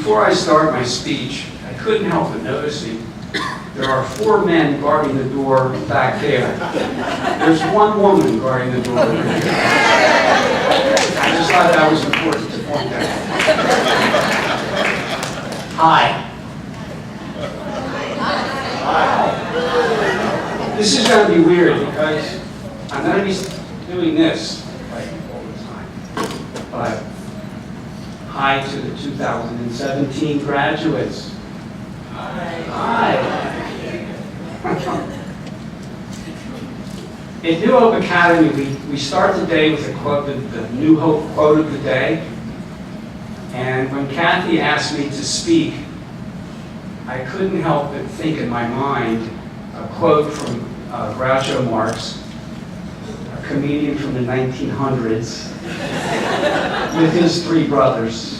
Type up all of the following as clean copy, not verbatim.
Before I start my speech, I couldn't help but noticing there are 4 men guarding the door back there. There's 1 woman guarding the door over here. I just thought that was important to point out. Hi. Hi. This is going to be weird because I'm going to be doing this like all the time. But hi to the 2017 graduates. Hi. In New Hope Academy, we start the day with a quote, the New Hope quote of the day. And when Kathy asked me to speak, I couldn't help but think in my mind a quote from Groucho Marx, a comedian from the 1900s, with his 3 brothers.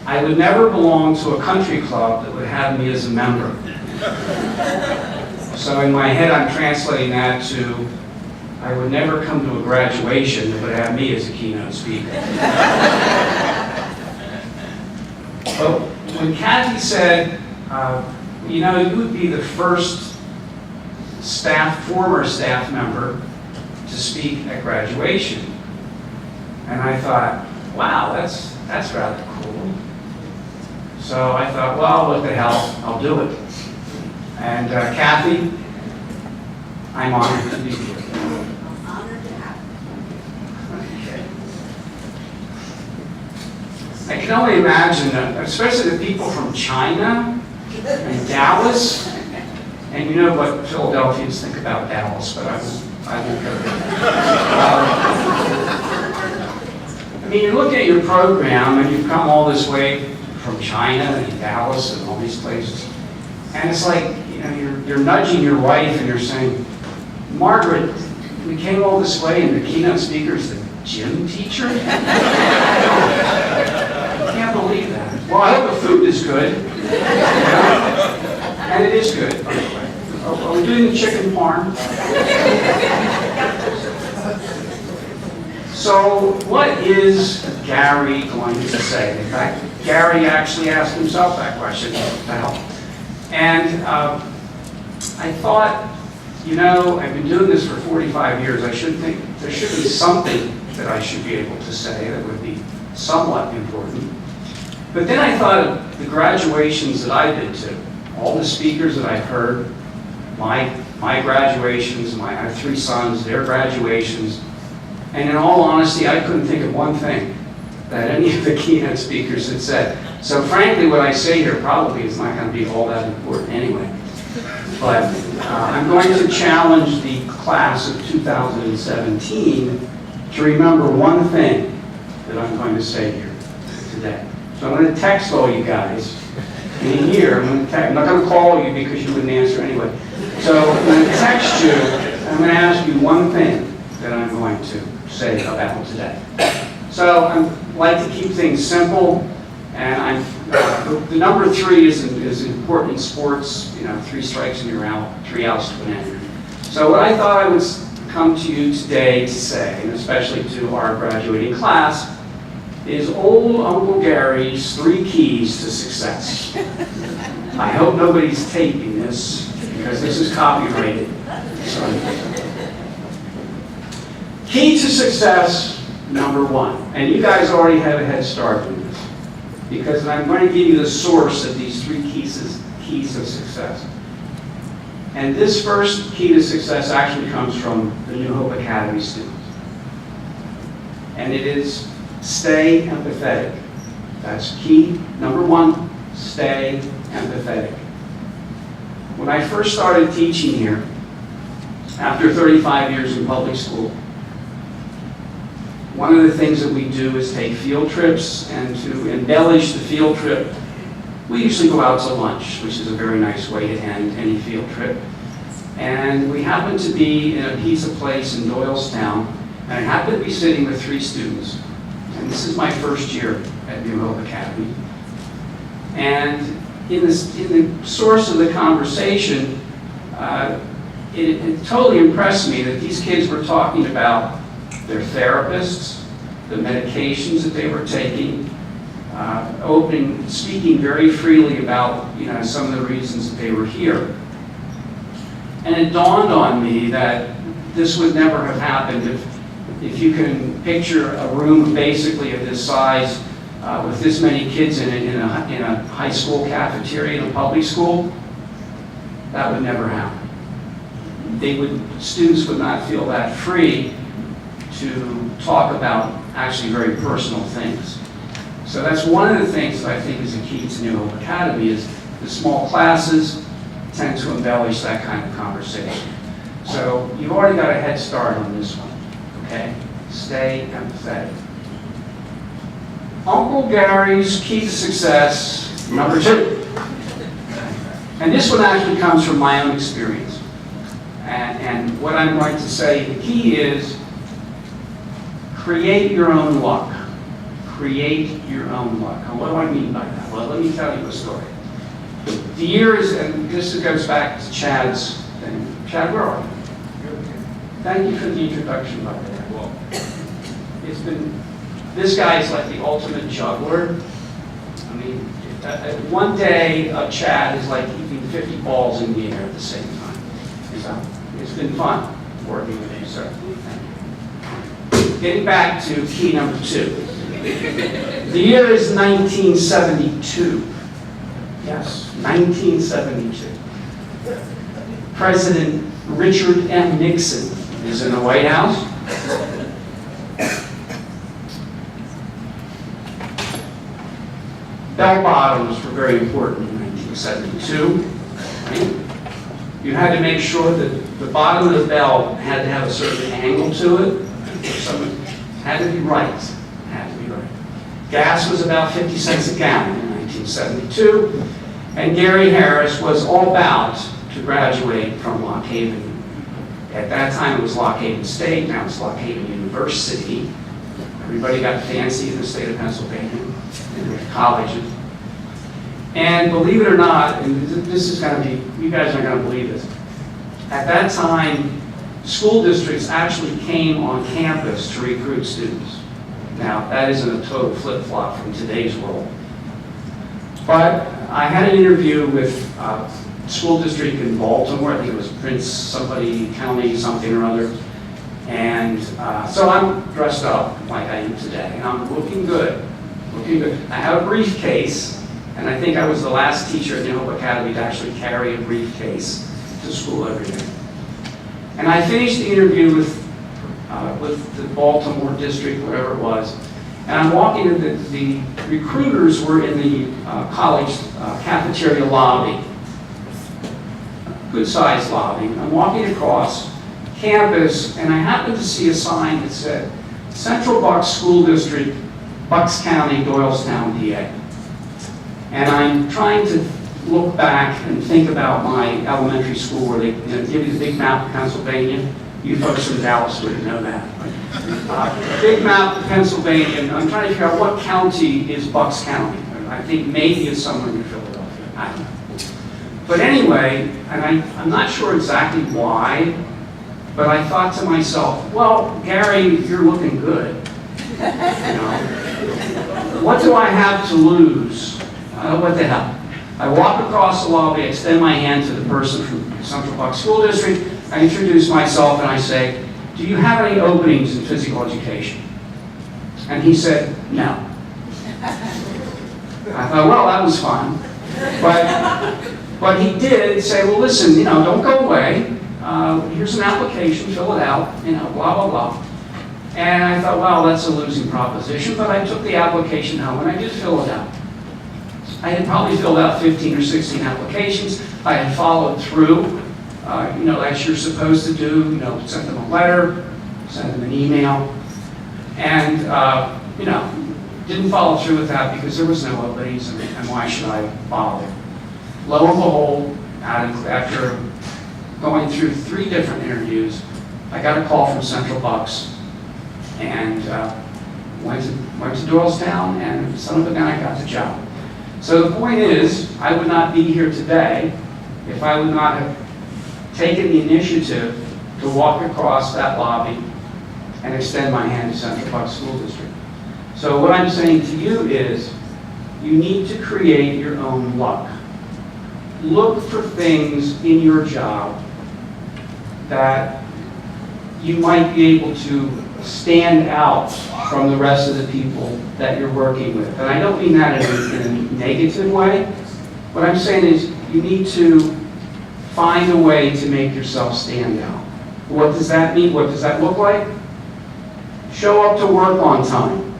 I would never belong to a country club that would have me as a member. So in my head, I'm translating that to, I would never come to a graduation that would have me as a keynote speaker. But when Kathy said, you know, you would be the first former staff member to speak at graduation. And I thought, wow, that's rather cool. So I thought, well, what the hell, I'll do it. And Kathy, I'm honored to be here. I'm honored to have you. I can only imagine, especially the people from China and Dallas, and you know what Philadelphians think about Dallas, but I won't go there. I mean, you look at your program, and you've come all this way from China and Dallas and all these places, and it's like, you know, you're nudging your wife and you're saying, Margaret, we came all this way and the keynote speaker is the gym teacher? I can't believe that. Well, I hope the food is good. And it is good, by the way. Are we doing the chicken parm? So what is Gary going to say? In fact, Gary actually asked himself that question. And I thought, you know, I've been doing this for 45 years. I should think there should be something that I should be able to say that would be somewhat important. But then I thought of the graduations that I did to, all the speakers that I've heard, my graduations, I have 3 sons, their graduations, and in all honesty, I couldn't think of one thing that any of the keynote speakers had said. So frankly, what I say here probably is not going to be all that important anyway. But I'm going to challenge the class of 2017 to remember one thing that I'm going to say here today. So I'm going to text all you guys in a year. I'm not going to call you because you wouldn't answer anyway. So I'm going to text you, and I'm going to ask you one thing that I'm going to say about today. So I like to keep things simple, and the number 3 is important in sports. You know, 3 strikes and you're out, 3 outs to an end. So what I thought I would come to you today to say, and especially to our graduating class, is old Uncle Gary's 3 keys to success. I hope nobody's taping this, because this is copyrighted. Key to success, number 1. And you guys already have a head start in this, because I'm going to give you the source of these 3 keys of success. And this first key to success actually comes from the New Hope Academy students. And it is stay empathetic. That's key number 1, stay empathetic. When I first started teaching here, after 35 years in public school, one of the things that we do is take field trips, and to embellish the field trip, we usually go out to lunch, which is a very nice way to end any field trip. And we happened to be in a pizza place in Doylestown, and I happened to be sitting with 3 students. And this is my first year at New Hope Academy. And in the source of the conversation, it totally impressed me that these kids were talking about their therapists, the medications that they were taking, speaking very freely about, some of the reasons that they were here. And it dawned on me that this would never have happened if you can picture a room basically of this size with this many kids in it in a high school cafeteria in a public school. That would never happen. Students would not feel that free to talk about actually very personal things. So that's one of the things that I think is a key to New Hope Academy is the small classes tend to embellish that kind of conversation. So you've already got a head start on this one, okay? Stay empathetic. Uncle Gary's key to success, number 2. And this one actually comes from my own experience. And what I'm going to say, the key is create your own luck. Create your own luck. And what do I mean by that? Well, let me tell you a story. The years, and this goes back to Chad's thing. Chad, where are you? Thank you for the introduction, by the way. Well, it's been, this guy is like the ultimate juggler. I mean, one day of Chad is like keeping 50 balls in the air at the same time. So it's been fun working with you, sir. Thank you. Getting back to key number 2. The year is 1972. Yes, 1972. President Richard M. Nixon is in the White House. Bell bottoms were very important in 1972. Right? You had to make sure that the bottom of the bell had to have a certain angle to it. So it had to be right. It had to be right. Gas was about 50 cents a gallon in 1972. And Gary Harris was all about to graduate from Lock Haven. At that time it was Lock Haven State, now it's Lock Haven University. Everybody got fancy in the state of Pennsylvania, in the colleges. And believe it or not, and this is going to be, you guys aren't going to believe this, at that time, school districts actually came on campus to recruit students. Now, that isn't a total flip-flop from today's world. But I had an interview with a school district in Baltimore, I think it was Prince somebody, county something or other. And so I'm dressed up like I am today, and I'm looking good, looking good. I have a briefcase, and I think I was the last teacher at New Hope Academy to actually carry a briefcase to school every day. And I finished the interview with the Baltimore district, whatever it was, and I'm walking in, the recruiters were in the college cafeteria lobby, good-sized lobby. I'm walking across campus, and I happened to see a sign that said, Central Bucks School District, Bucks County, Doylestown, DA. And I'm trying to look back and think about my elementary school where they give you the big map of Pennsylvania. You folks from Dallas wouldn't know that. Big map of Pennsylvania, and I'm trying to figure out what county is Bucks County. I think maybe it's somewhere near Philadelphia. I don't know. But anyway, and I'm not sure exactly why, but I thought to myself, well, Gary, you're looking good. You know, what do I have to lose? What the hell? I walk across the lobby, I extend my hand to the person from Central Bucks School District, I introduce myself and I say, do you have any openings in physical education? And he said, no. I thought, well, that was fun. But he did say, well, listen, you know, don't go away. Here's an application, fill it out, you know, blah, blah, blah. And I thought, well, that's a losing proposition, but I took the application home and I did fill it out. I had probably filled out 15 or 16 applications. I had followed through, you know, as you're supposed to do, you know, sent them a letter, sent them an email, and, you know, didn't follow through with that because there was no openings, and why should I bother? Lo and behold, after going through 3 different interviews, I got a call from Central Bucks, and went to Doylestown, and son of a gun, I got the job. So the point is, I would not be here today if I would not have taken the initiative to walk across that lobby and extend my hand to Central Bucks School District. So what I'm saying to you is, you need to create your own luck. Look for things in your job that you might be able to stand out from the rest of the people that you're working with. And I don't mean that in a negative way. What I'm saying is you need to find a way to make yourself stand out. What does that mean? What does that look like? Show up to work on time.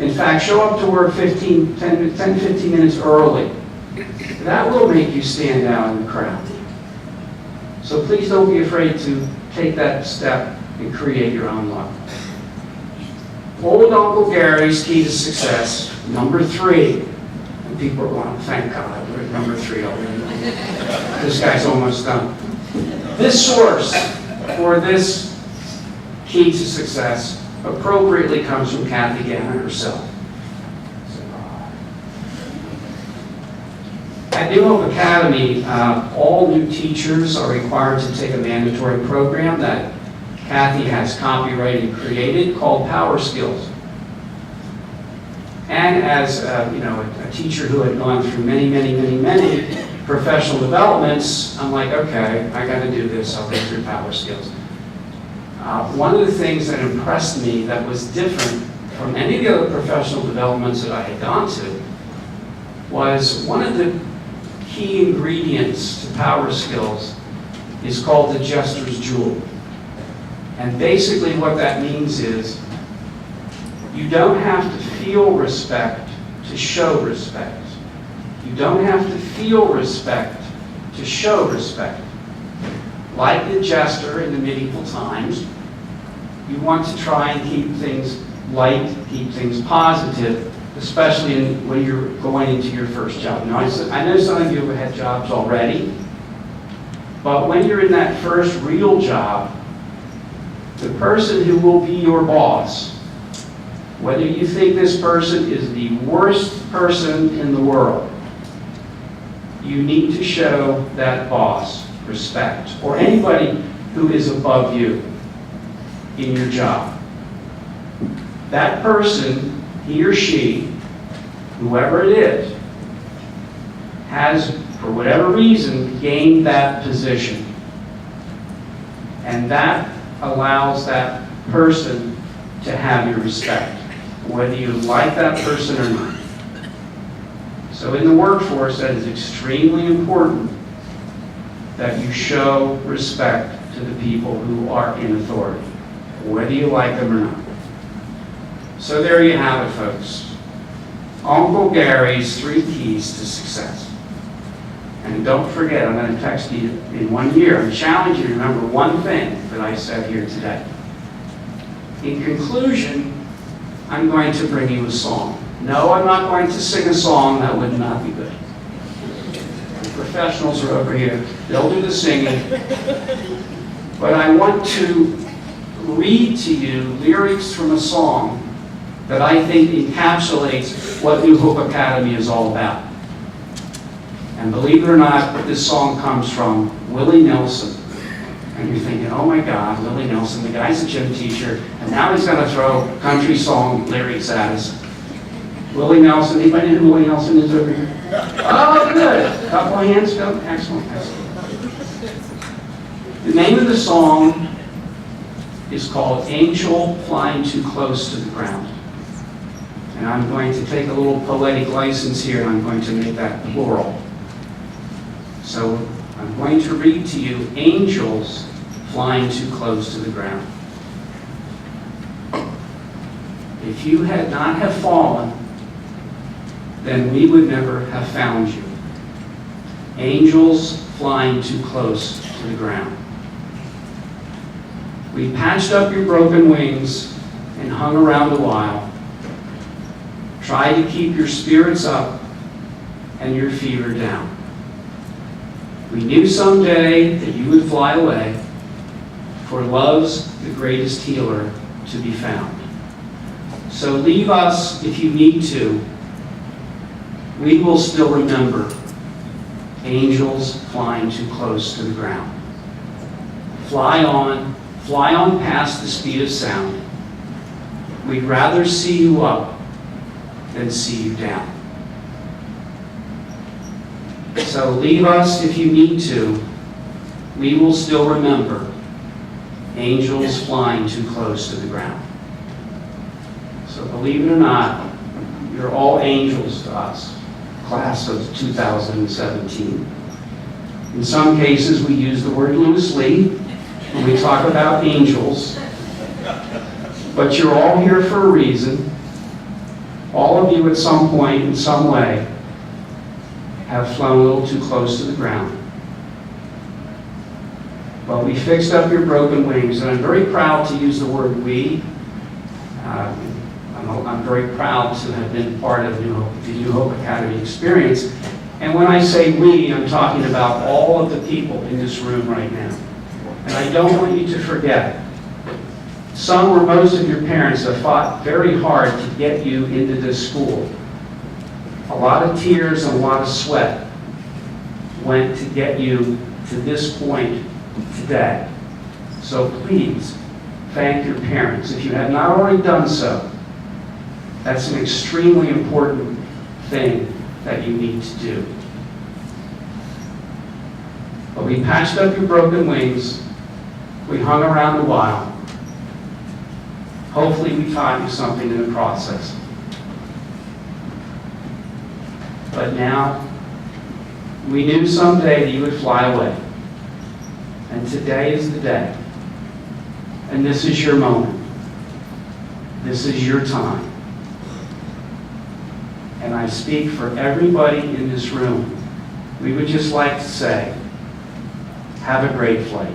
In fact, show up to work 10, 15 minutes early. That will make you stand out in the crowd. So please don't be afraid to take that step and create your own luck. Old Uncle Gary's key to success, number 3. And people are going, thank God, we're at number 3 already. This guy's almost done. This source for this key to success appropriately comes from Kathy Gannon herself. At New Hope Academy, all new teachers are required to take a mandatory program that Kathy has copyrighted and created called Power Skills. And as a teacher who had gone through many professional developments, I'm like, okay, I got to do this. I'll go through Power Skills. One of the things that impressed me that was different from any of the other professional developments that I had gone to was one of the key ingredients to Power Skills is called the Jester's Jewel. And basically what that means is you don't have to feel respect to show respect. You don't have to feel respect to show respect. Like the jester in the medieval times, you want to try and keep things light, keep things positive, especially when you're going into your first job. Now, I know some of you have had jobs already, but when you're in that first real job, the person who will be your boss, whether you think this person is the worst person in the world, you need to show that boss respect, or anybody who is above you in your job. That person, he or she, whoever it is, has, for whatever reason, gained that position. And that allows that person to have your respect, whether you like that person or not. So in the workforce, that is extremely important that you show respect to the people who are in authority, whether you like them or not. So there you have it, folks. Uncle Gary's 3 keys to success. And don't forget, I'm going to text you in 1 year and challenge you to remember one thing that I said here today. In conclusion, I'm going to bring you a song. No, I'm not going to sing a song. That would not be good. The professionals are over here. They'll do the singing. But I want to read to you lyrics from a song that I think encapsulates what New Hope Academy is all about. And believe it or not, this song comes from Willie Nelson. And you're thinking, oh my God, Willie Nelson, the guy's a gym teacher, and now he's going to throw country song lyrics at us. Willie Nelson, anybody know who Willie Nelson is over here? Oh, good. Couple of hands go. Excellent, excellent. The name of the song is called Angel Flying Too Close to the Ground. And I'm going to take a little poetic license here, and I'm going to make that plural. So I'm going to read to you Angels Flying Too Close to the Ground. If you had not have fallen, then we would never have found you. Angels flying too close to the ground. We patched up your broken wings and hung around a while. Tried to keep your spirits up and your fever down. We knew someday that you would fly away, for love's the greatest healer to be found. So leave us if you need to. We will still remember angels flying too close to the ground. Fly on past the speed of sound. We'd rather see you up than see you down. So leave us if you need to. We will still remember angels flying too close to the ground. So believe it or not, you're all angels to us, class of 2017. In some cases, we use the word loosely when we talk about angels, but you're all here for a reason. All of you at some point, in some way, have flown a little too close to the ground. Well, we fixed up your broken wings, and I'm very proud to use the word we. I'm very proud to have been part of the New Hope Academy experience. And when I say we, I'm talking about all of the people in this room right now. And I don't want you to forget, some or most of your parents have fought very hard to get you into this school. A lot of tears and a lot of sweat went to get you to this point today. So please, thank your parents. If you have not already done so, that's an extremely important thing that you need to do. But we patched up your broken wings. We hung around a while. Hopefully we taught you something in the process. But now, we knew someday that you would fly away. And today is the day. And this is your moment. This is your time. And I speak for everybody in this room. We would just like to say, have a great flight.